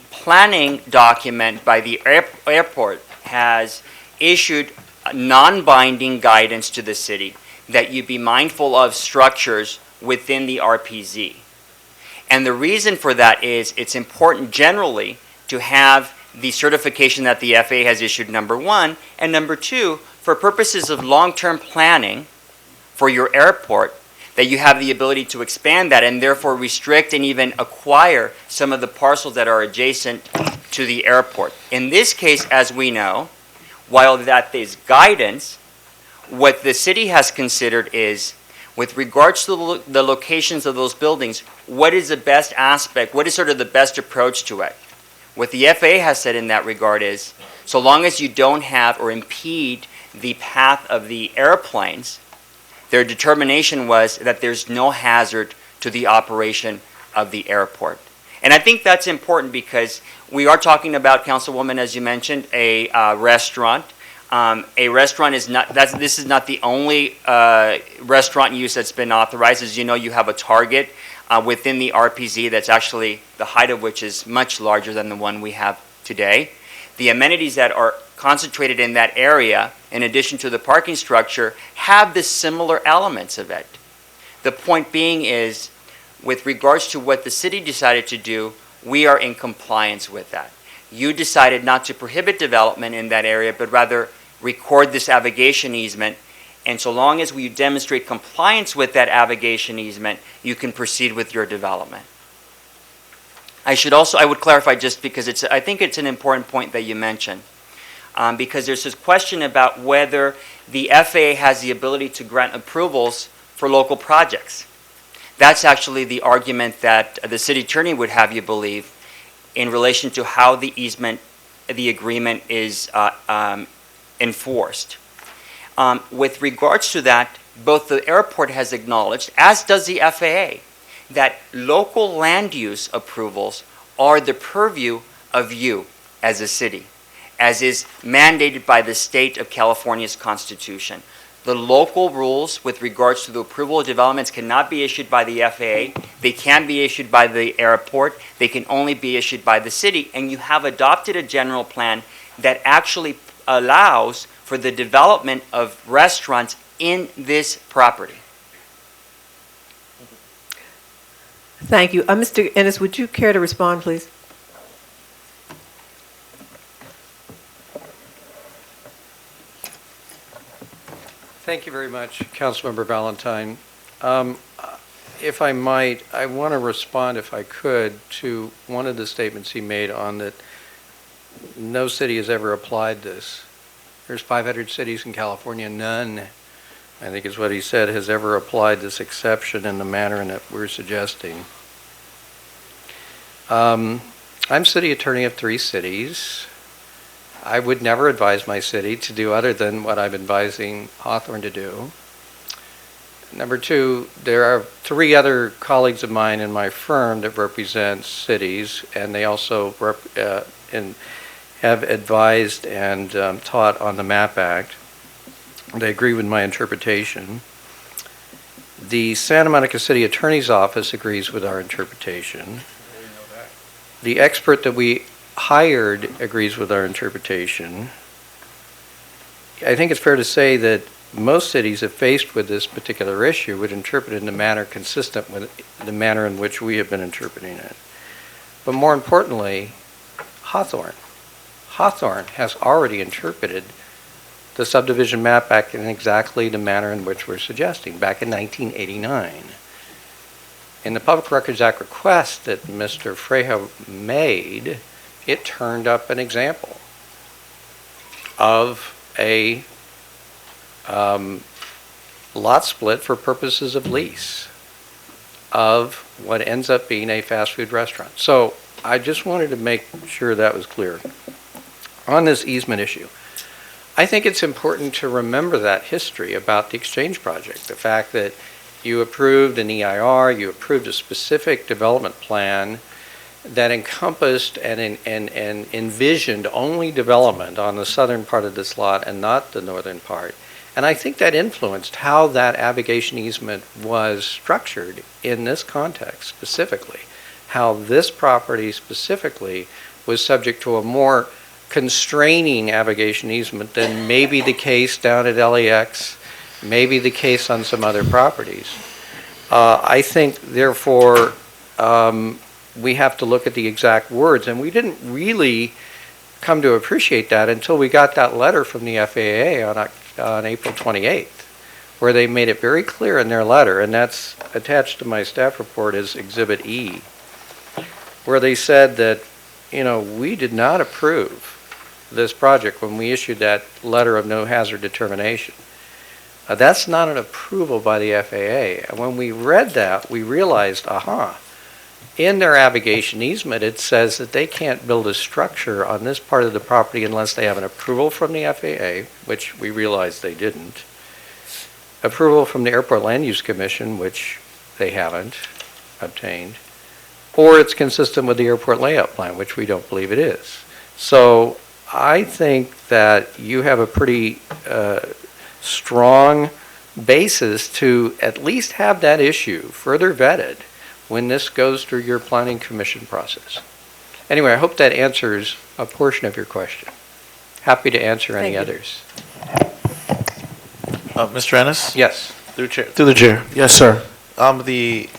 planning document by the airport has issued non-binding guidance to the city that you be mindful of structures within the RPZ. And the reason for that is it's important generally to have the certification that the FAA has issued, number one, and number two, for purposes of long-term planning for your airport, that you have the ability to expand that and therefore restrict and even acquire some of the parcels that are adjacent to the airport. In this case, as we know, while that is guidance, what the city has considered is, with regards to the locations of those buildings, what is the best aspect, what is sort of the best approach to it? What the FAA has said in that regard is, so long as you don't have or impede the path of the airplanes, their determination was that there's no hazard to the operation of the airport. And I think that's important because we are talking about, Councilwoman, as you mentioned, a restaurant. A restaurant is not, this is not the only restaurant use that's been authorized. As you know, you have a Target within the RPZ that's actually, the height of which is much larger than the one we have today. The amenities that are concentrated in that area, in addition to the parking structure, have the similar elements of it. The point being is, with regards to what the city decided to do, we are in compliance with that. You decided not to prohibit development in that area, but rather record this avigation easement. And so long as we demonstrate compliance with that avigation easement, you can proceed with your development. I would clarify just because I think it's an important point that you mentioned. Because there's this question about whether the FAA has the ability to grant approvals for local projects. That's actually the argument that the city attorney would have you believe in relation to how the easement, the agreement is enforced. With regards to that, both the airport has acknowledged, as does the FAA, that local land use approvals are the purview of you as a city, as is mandated by the state of California's constitution. The local rules with regards to the approval of developments cannot be issued by the FAA. They can be issued by the airport. They can only be issued by the city. And you have adopted a general plan that actually allows for the development of restaurants in this property. Thank you. Mr. Ennis, would you care to respond, please? Thank you very much, Councilmember Valentine. If I might, I want to respond, if I could, to one of the statements he made on that no city has ever applied this. There's 500 cities in California, none, I think is what he said, has ever applied this exception in the manner that we're suggesting. I'm city attorney of 3 cities. I would never advise my city to do other than what I'm advising Hawthorne to do. Number 2, there are 3 other colleagues of mine in my firm that represent cities, and they also have advised and taught on the MAP Act. They agree with my interpretation. The Santa Monica City Attorney's Office agrees with our interpretation. The expert that we hired agrees with our interpretation. I think it's fair to say that most cities, if faced with this particular issue, would interpret it in a manner consistent with the manner in which we have been interpreting it. But more importantly, Hawthorne has already interpreted the Subdivision Map Act in exactly the manner in which we're suggesting, back in 1989. In the Public Records Act request that Mr. Frejo made, it turned up an example of a lot split for purposes of lease of what ends up being a fast food restaurant. So I just wanted to make sure that was clear. On this easement issue, I think it's important to remember that history about the Exchange Project, the fact that you approved an EIR, you approved a specific development plan that encompassed and envisioned only development on the southern part of this lot and not the northern part. And I think that influenced how that abrogation easement was structured in this context specifically, how this property specifically was subject to a more constraining abrogation easement than maybe the case down at LAX, maybe the case on some other properties. I think, therefore, we have to look at the exact words, and we didn't really come to appreciate that until we got that letter from the FAA on April 28th, where they made it very clear in their letter, and that's attached to my staff report as Exhibit E, where they said that, we did not approve this project when we issued that letter of no hazard determination. That's not an approval by the FAA. And when we read that, we realized, in their abrogation easement, it says that they can't build a structure on this part of the property unless they have an approval from the FAA, which we realized they didn't, approval from the Airport Land Use Commission, which they haven't obtained, or it's consistent with the airport layout plan, which we don't believe it is. So I think that you have a pretty strong basis to at least have that issue further vetted when this goes through your planning commission process. Anyway, I hope that answers a portion of your question. Happy to answer any others. Mr. Ennis? Yes. Through Through the chair. Yes, sir. The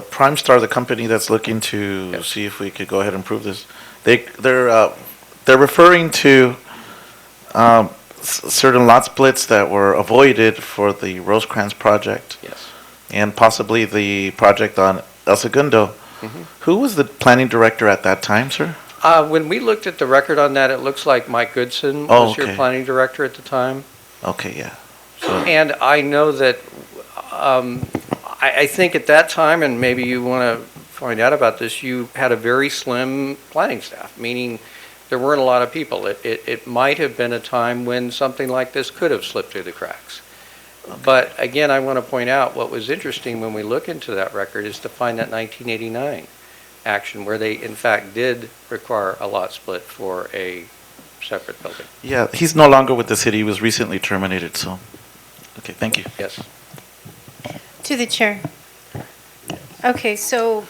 Prime Star, the company that's looking to see if we could go ahead and prove this, they're referring to certain lot splits that were avoided for the Rosecrans project. Yes. And possibly the project on El Segundo. Mm-hmm. Who was the planning director at that time, sir? When we looked at the record on that, it looks like Mike Goodson was your planning director at the time. Okay, yeah. And I know that I think at that time, and maybe you want to find out about this, you had a very slim planning staff, meaning there weren't a lot of people. It might have been a time when something like this could have slipped through the cracks. But again, I want to point out what was interesting when we look into that record is to find that 1989 action where they in fact did require a lot split for a separate building. Yeah, he's no longer with the city. He was recently terminated, so, okay, thank you. Yes. To the chair. Okay, so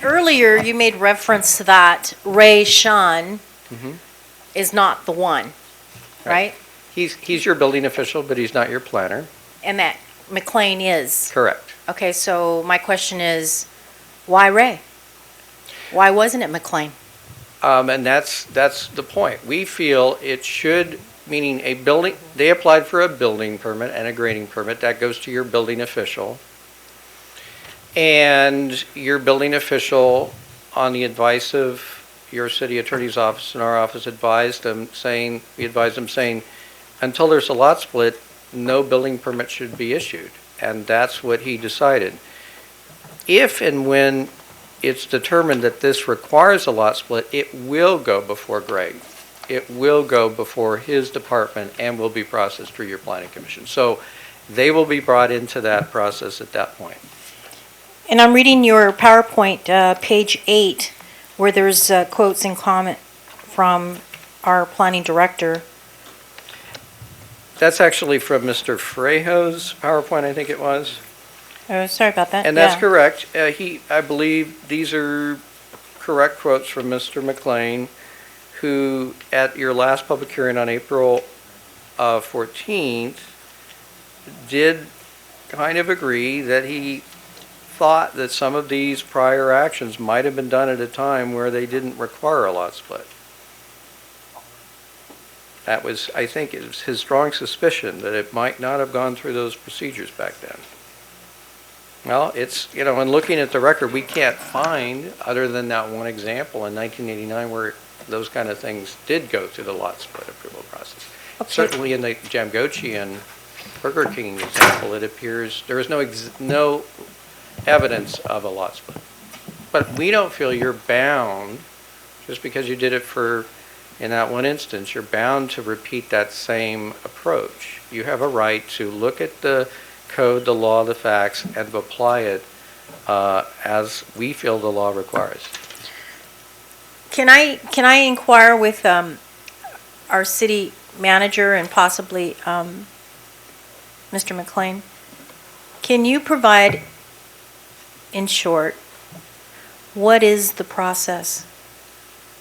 earlier you made reference that Ray Shun is not the one, right? He's your building official, but he's not your planner. And that McLean is. Correct. Okay, so my question is, why Ray? Why wasn't it McLean? And that's the point. We feel it should, meaning a building, they applied for a building permit and a grading permit. That goes to your building official. And your building official, on the advice of your city attorney's office and our office, we advised them saying, until there's a lot split, no building permit should be issued. And that's what he decided. If and when it's determined that this requires a lot split, it will go before Greg. It will go before his department and will be processed through your planning commission. So they will be brought into that process at that point. And I'm reading your PowerPoint, page 8, where there's quotes and comment from our planning director. That's actually from Mr. Frejo's PowerPoint, I think it was. Oh, sorry about that. And that's Yeah. correct. I believe these are correct quotes from Mr. McLean, who at your last public hearing on April 14th did kind of agree that he thought that some of these prior actions might have been done at a time where they didn't require a lot split. That was, I think, it was his strong suspicion that it might not have gone through those procedures back then. Well, it's, in looking at the record, we can't find, other than that one example in 1989 where those kind of things did go through the lot split approval process. Okay. Certainly in the Jamgochi and Burger King example, it appears there is no evidence of a lot split. But we don't feel you're bound, just because you did it in that one instance, you're bound to repeat that same approach. You have a right to look at the code, the law, the facts, and apply it as we feel the law requires. Can I inquire with our city manager and possibly Mr. McLean? Can you provide, in short, what is the process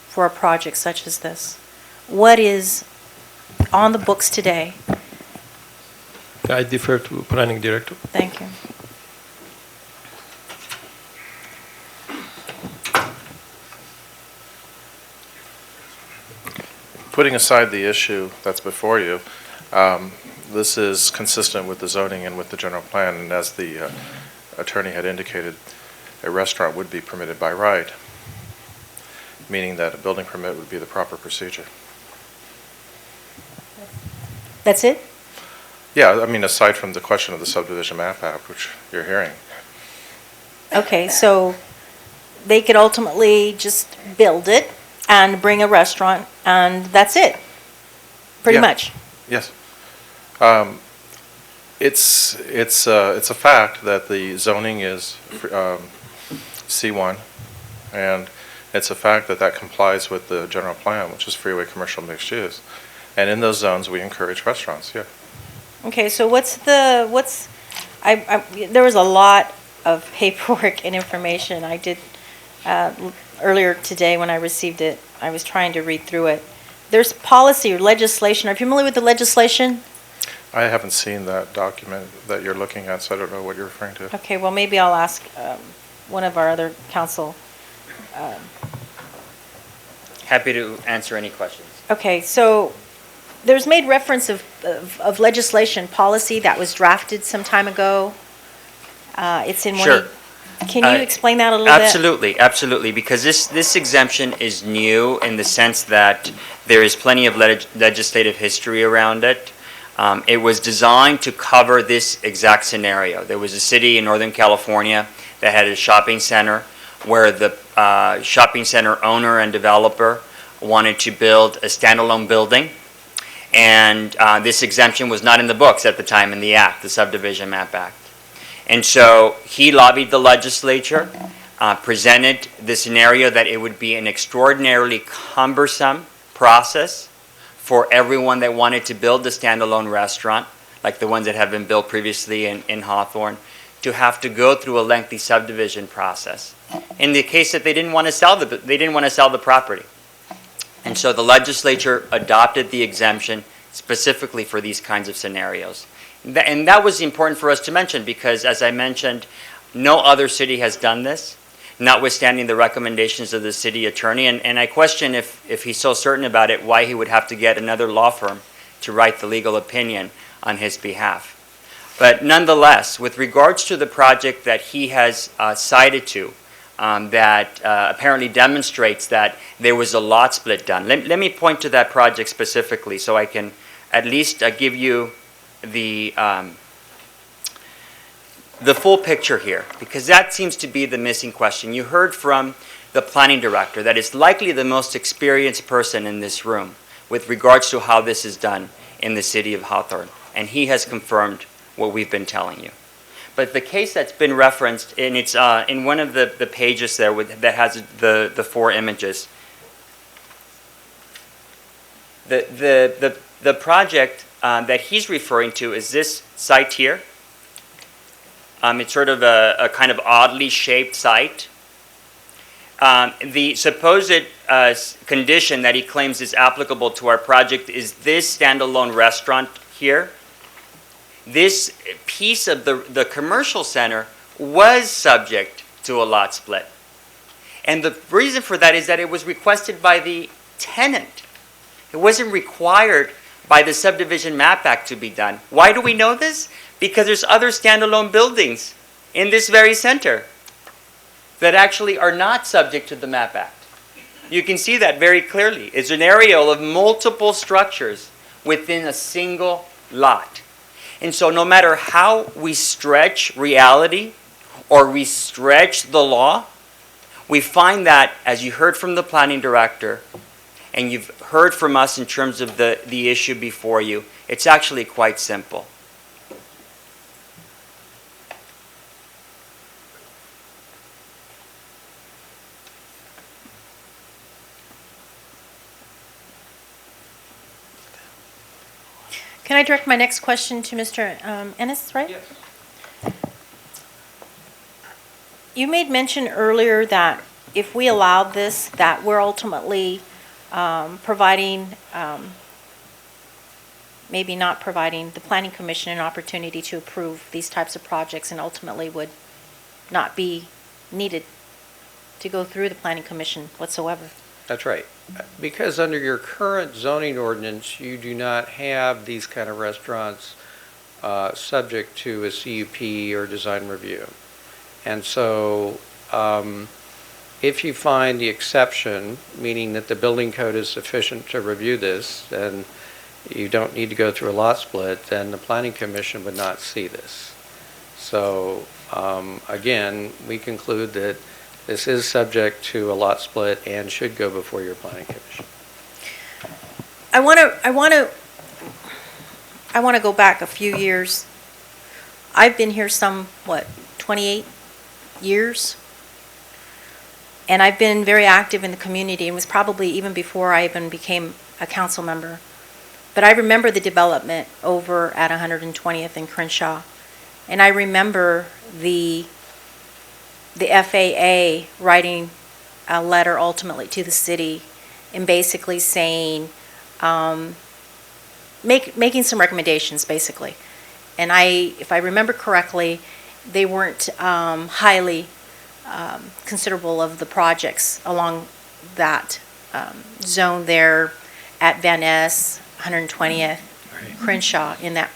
for a project such as this? What is on the books today? I defer to planning director. Thank you. Putting aside the issue that's before you, this is consistent with the zoning and with the general plan, and as the attorney had indicated, a restaurant would be permitted by right, meaning that a building permit would be the proper procedure. That's it? Yeah, I mean, aside from the question of the subdivision map app, which you're hearing. Okay, so they could ultimately just build it and bring a restaurant, and that's it, pretty Yeah. much. Yes. It's a fact that the zoning is C1, and it's a fact that that complies with the general plan, which is freeway commercial mixed use. And in those zones, we encourage restaurants, yeah. Okay, so there was a lot of paperwork and information I did earlier today when I received it. I was trying to read through it. There's policy or legislation. Are you familiar with the legislation? I haven't seen that document that you're looking at, so I don't know what you're referring to. Okay, well, maybe I'll ask one of our other council. Happy to answer any questions. Okay, so there's made reference of legislation, policy that was drafted some time ago. It's in one. Sure. Can you explain that a little bit? Absolutely, because this exemption is new in the sense that there is plenty of legislative history around it. It was designed to cover this exact scenario. There was a city in Northern California that had a shopping center where the shopping center owner and developer wanted to build a standalone building, and this exemption was not in the books at the time in the Act, the Subdivision Map Act. And so he lobbied the legislature, presented the scenario that it would be an extraordinarily cumbersome process for everyone that wanted to build a standalone restaurant, like the ones that have been built previously in Hawthorne, to have to go through a lengthy subdivision process. In the case that they didn't want to sell the property. And so the legislature adopted the exemption specifically for these kinds of scenarios. And that was important for us to mention because, as I mentioned, no other city has done this, notwithstanding the recommendations of the city attorney. And I question if he's so certain about it, why he would have to get another law firm to write the legal opinion on his behalf. But nonetheless, with regards to the project that he has cited to, that apparently demonstrates that there was a lot split done. Let me point to that project specifically so I can at least give you the full picture here, because that seems to be the missing question. You heard from the planning director that is likely the most experienced person in this room with regards to how this is done in the city of Hawthorne, and he has confirmed what we've been telling you. But the case that's been referenced, and it's in one of the pages there that has the four images. The project that he's referring to is this site here. It's sort of a kind of oddly shaped site. The supposed condition that he claims is applicable to our project is this standalone restaurant here. This piece of the commercial center was subject to a lot split. And the reason for that is that it was requested by the tenant. It wasn't required by the Subdivision Map Act to be done. Why do we know this? Because there's other standalone buildings in this very center that actually are not subject to the Map Act. You can see that very clearly. It's an aerial of multiple structures within a single lot. And so no matter how we stretch reality or we stretch the law, we find that, as you heard from the planning director, and you've heard from us in terms of the issue before you, it's actually quite simple. Can I direct my next question to Mr. Ennis, right? Yes. You made mention earlier that if we allowed this, that we're ultimately providing, maybe not providing the Planning Commission an opportunity to approve these types of projects and ultimately would not be needed to go through the Planning Commission whatsoever. That's right. Because under your current zoning ordinance, you do not have these kind of restaurants subject to a CUP or design review. And so if you find the exception, meaning that the building code is sufficient to review this, then you don't need to go through a lot split, then the Planning Commission would not see this. So again, we conclude that this is subject to a lot split and should go before your Planning Commission. I want to go back a few years. I've been here 28 years? And I've been very active in the community and was probably even before I even became a council member. But I remember the development over at 120th and Crenshaw. And I remember the FAA writing a letter ultimately to the city and basically saying, making some recommendations basically. And if I remember correctly, they weren't highly considerable of the projects along that zone there at Van Ness, 120th, Crenshaw in that